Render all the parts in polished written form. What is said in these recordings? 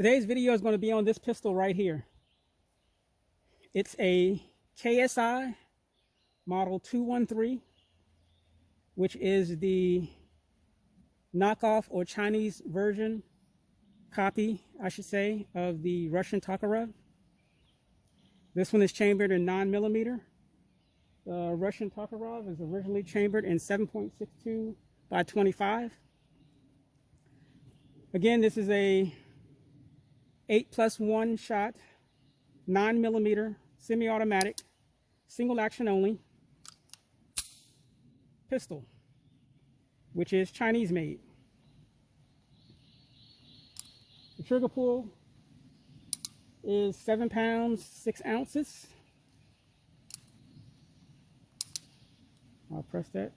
Today's video is going to be on this pistol right here. It's a KSI Model 213, which is the knockoff or Chinese version, copy, I should say, of the Russian Tokarev. This one is chambered in 9mm. The Russian Tokarev is originally chambered in 7.62 by 25. Again, this is a 8+1 shot, 9mm, semi-automatic, single action only pistol, which is Chinese made. The trigger pull is 7 pounds 6 ounces. I'll press that.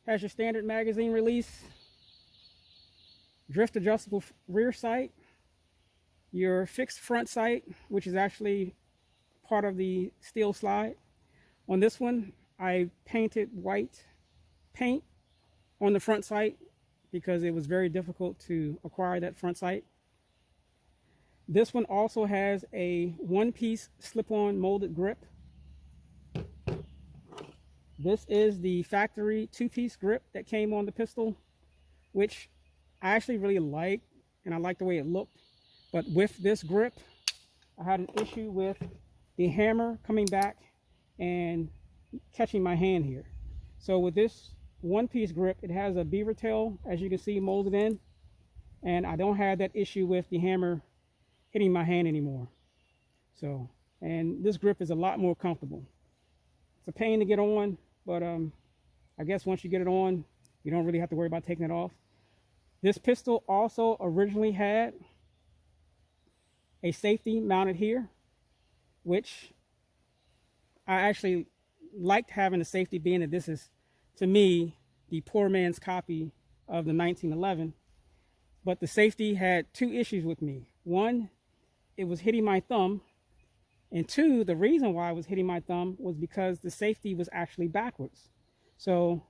Has your standard magazine release, drift adjustable rear sight, your fixed front sight, which is actually part of the steel slide. On this one, I painted white paint on the front sight because it was very difficult to acquire that front sight. This one also has a one-piece slip-on molded grip. This is the factory two-piece grip that came on the pistol, which I actually really like, and I like the way it looked. But with this grip, I had an issue with the hammer coming back and catching my hand here. So with this one-piece grip, it has a beaver tail, as you can see, molded in, and I don't have that issue with the hammer hitting my hand anymore. So, and this grip is a lot more comfortable. It's a pain to get on, but I guess once you get it on, you don't really have to worry about taking it off. This pistol also originally had a safety mounted here, which I actually liked having the safety, being that this is, to me, the poor man's copy of the 1911. But the safety had two issues with me. One, it was hitting my thumb. And two, the reason why I was hitting my thumb was because the safety was actually backwards. So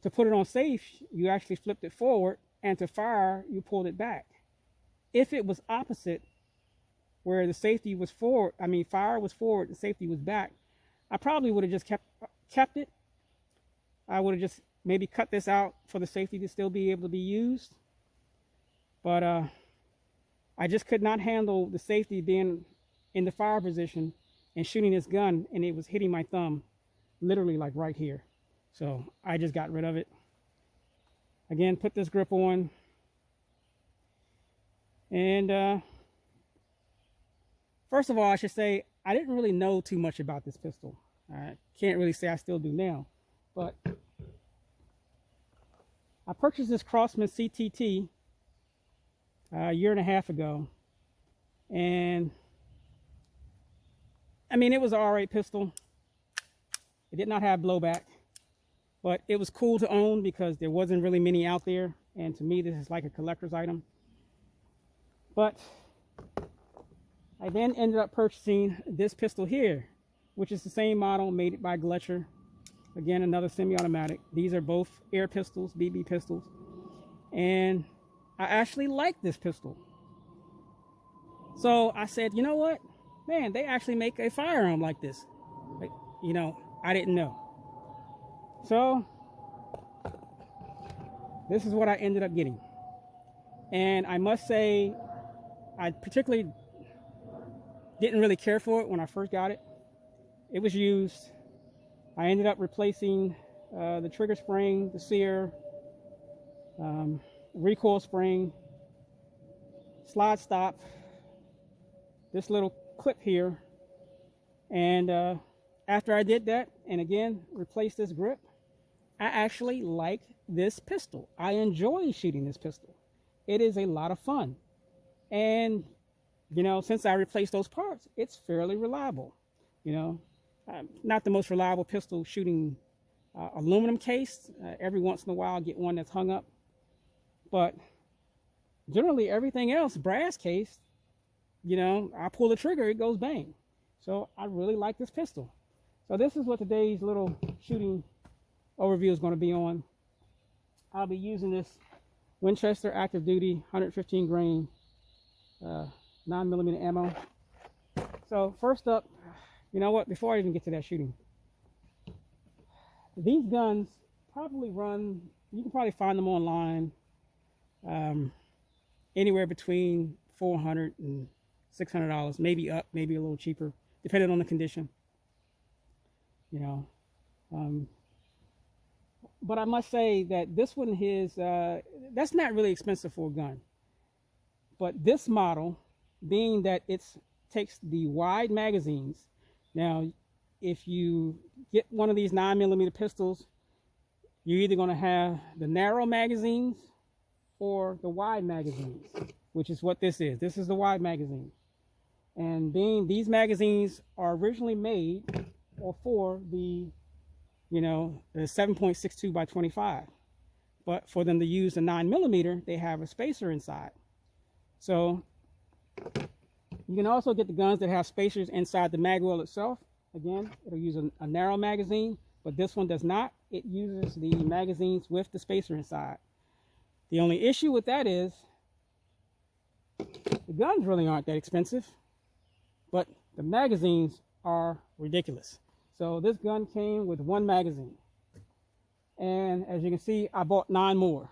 to put it on safe, you actually flipped it forward, and to fire, you pulled it back. If it was opposite, where the safety was forward, fire was forward, the safety was back, I probably would have just kept it. I would have just maybe cut this out for the safety to still be able to be used. But I just could not handle the safety being in the fire position and shooting this gun, and it was hitting my thumb literally like right here. So I just got rid of it. Again, put this grip on, and first of all, I should say I didn't really know too much about this pistol. I can't really say I still do now, but I purchased this Craftsman CTT a year and a half ago, and it was an alright pistol. It did not have blowback, but it was cool to own because there wasn't really many out there, and to me this is like a collector's item. But I then ended up purchasing this pistol here, which is the same model, made by Gletcher. Again, another semi-automatic. These are both air pistols, BB pistols, and I actually like this pistol. So I said, you know what, man, they actually make a firearm like this. Like, I didn't know. So this is what I ended up getting, and I must say I particularly didn't really care for it when I first got it. It was used. I ended up replacing the trigger spring, the sear, recoil spring, slide stop, this little clip here, and after I did that, and again replaced this grip, I actually like this pistol. I enjoy shooting this pistol. It is a lot of fun, and since I replaced those parts, it's fairly reliable. Not the most reliable pistol shooting aluminum case. Every once in a while I get one that's hung up, but generally everything else brass case. I pull the trigger, it goes bang. So I really like this pistol. So this is what today's little shooting overview is going to be on. I'll be using this Winchester active duty 115 grain 9mm ammo. So first up, you know what, before I even get to that shooting, these guns probably run, you can probably find them online anywhere between $400 and $600, maybe up, maybe a little cheaper, depending on the condition, you know. But I must say that this one is, that's not really expensive for a gun. But this model, being that it takes the wide magazines, now if you get one of these 9mm pistols, you're either going to have the narrow magazines or the wide magazines, which is what this is. This is the wide magazine. And being these magazines are originally made or for the, you know, the 7.62 by 25. But for them to use the 9mm, they have a spacer inside. So you can also get the guns that have spacers inside the mag well itself. Again, it'll use a narrow magazine, but this one does not. It uses the magazines with the spacer inside. The only issue with that is the guns really aren't that expensive, but the magazines are ridiculous. So this gun came with one magazine. And as you can see, I bought 9 more.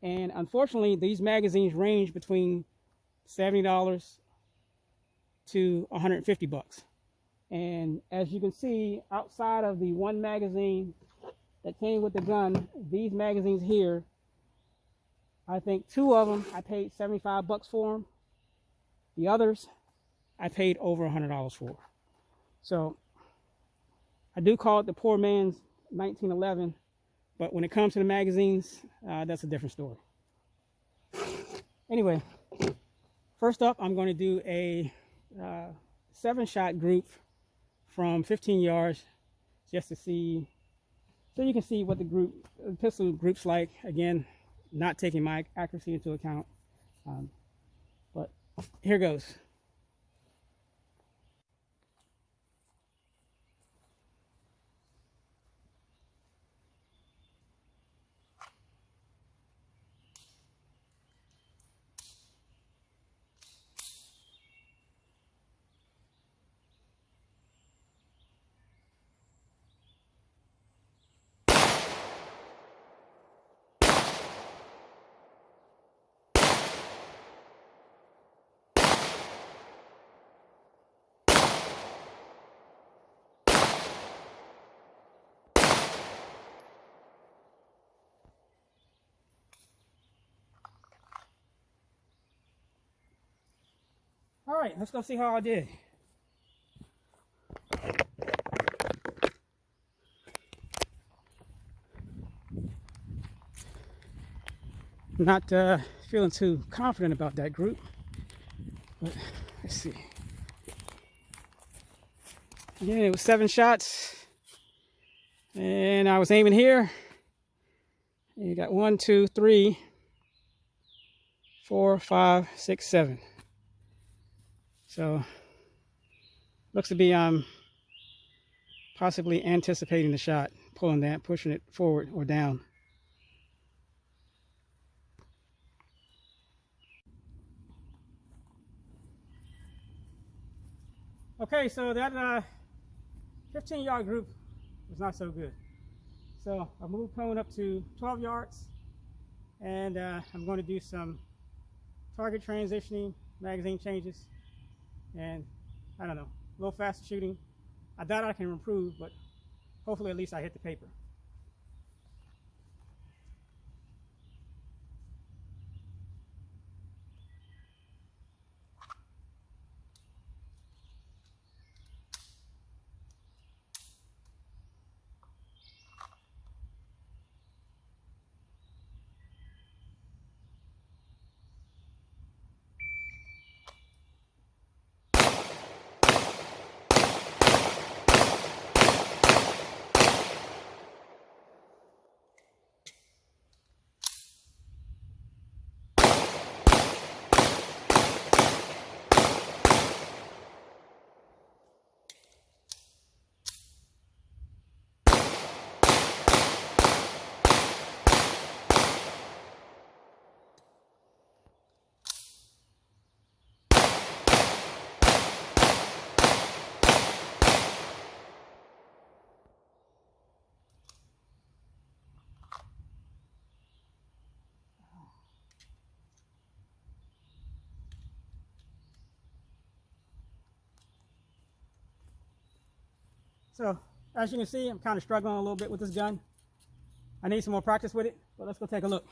And unfortunately, these magazines range between $70 to $150. And as you can see, outside of the one magazine that came with the gun, these magazines here, I think 2 of them I paid $75 for them. The others I paid over $100 for. So I do call it the poor man's 1911, but when it comes to the magazines, that's a different story. Anyway, first up, I'm going to do a 7-shot group from 15 yards, just to see, so you can see what the pistol group's like. Again, not taking my accuracy into account, but here goes. All right, let's go see how I did. Not feeling too confident about that group, but let's see. Again, it was 7 shots, and I was aiming here. And you got 1, 2, 3, 4, 5, 6, 7. So looks to be possibly anticipating the shot, pulling that, pushing it forward or down. Okay, so that 15-yard group was not so good. So I moved Cone up to 12 yards, and I'm going to do some target transitioning, magazine changes, and I don't know, a little faster shooting. I doubt I can improve, but hopefully at least I hit the paper. So as you can see, I'm kind of struggling a little bit with this gun. I need some more practice with it, but let's go take a look.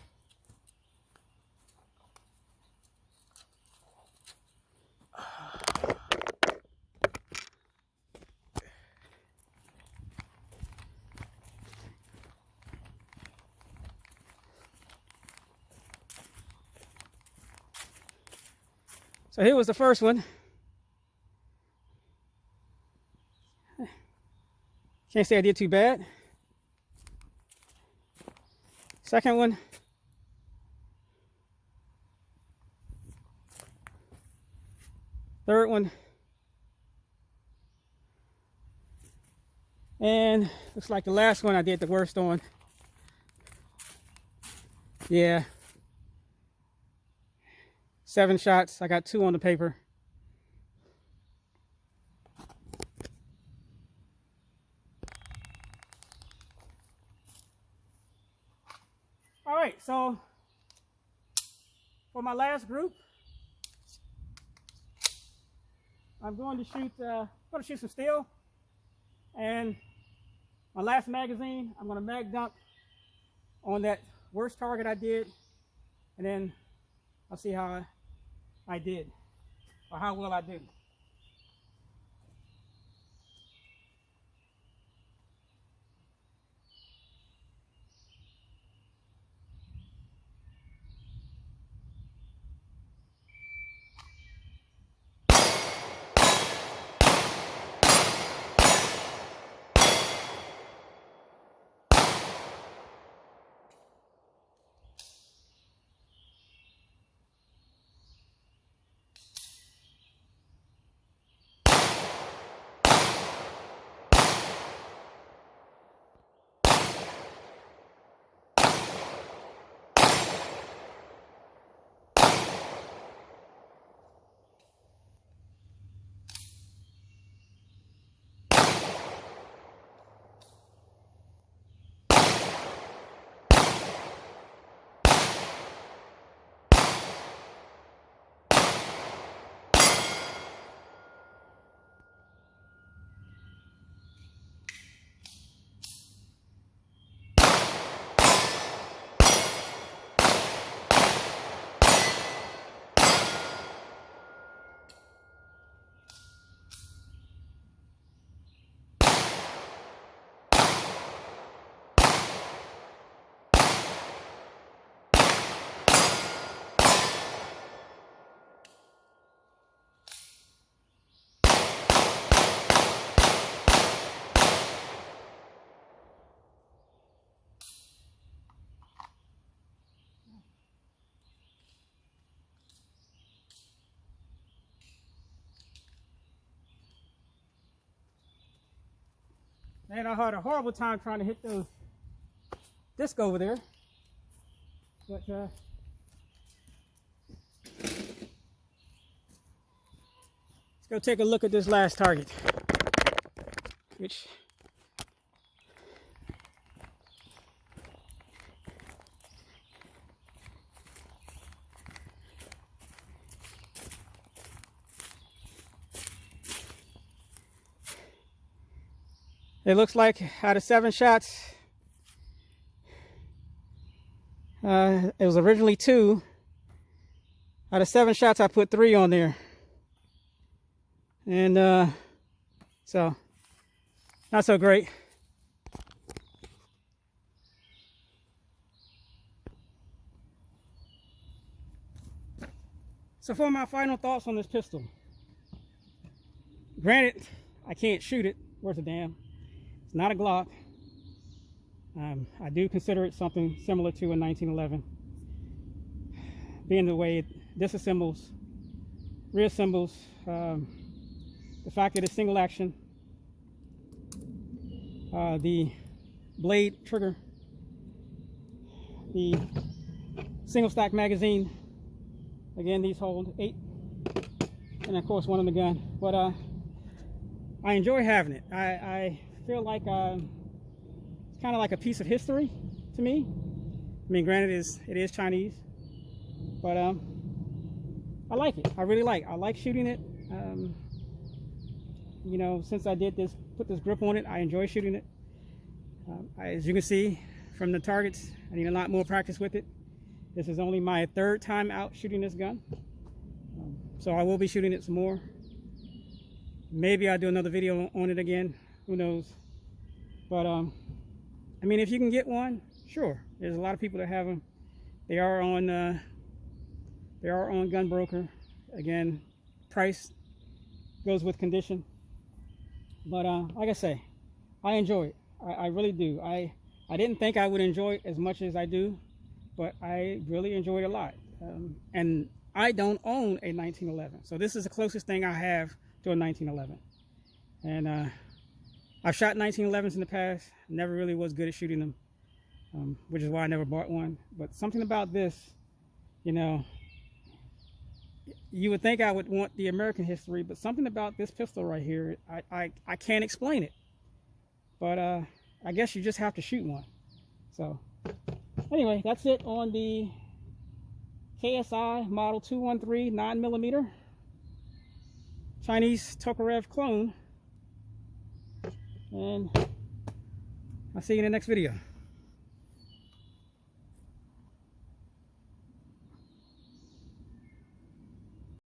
So here was the first one. Can't say I did too bad. Second one. Third one. And looks like the last one I did the worst on. Yeah. 7 shots. I got 2 on the paper. All right, so for my last group, I'm going to shoot some steel, and my last magazine, I'm going to mag dump on that worst target I did, and then I'll see how I did, or how well I do. Man, I had a horrible time trying to hit those disc over there. But let's go take a look at this last target, which it looks like out of 7 shots, it was originally 2. Out of 7 shots, I put 3 on there. And so, not so great. So for my final thoughts on this pistol. Granted, I can't shoot it worth a damn. It's not a Glock. I do consider it something similar to a 1911. Being the way it disassembles, reassembles, the fact that it's single action, the blade trigger, the single stack magazine. Again, these hold 8, and of course one on the gun. But I enjoy having it. I feel like it's kind of like a piece of history to me. I mean, granted, it is Chinese, but I like it. I really like. I like shooting it. you know, since I did this, put this grip on it, I enjoy shooting it. As you can see from the targets, I need a lot more practice with it. This is only my 3rd time out shooting this gun. So I will be shooting it some more. Maybe I'll do another video on it again, who knows. But I mean, if you can get one, sure. There's a lot of people that have them. They are on Gun Broker. Again, price goes with condition. But like I say, I enjoy it. I really do. I didn't think I would enjoy it as much as I do, but I really enjoy it a lot. And I don't own a 1911, so this is the closest thing I have to a 1911. And I've shot 1911s in the past, never really was good at shooting them, which is why I never bought one. But something about this, you know, you would think I would want the American history, but something about this pistol right here, I can't explain it. But I guess you just have to shoot one. So anyway, that's it on the KSI Model 213 9mm Chinese Tokarev clone. And I'll see you in the next video.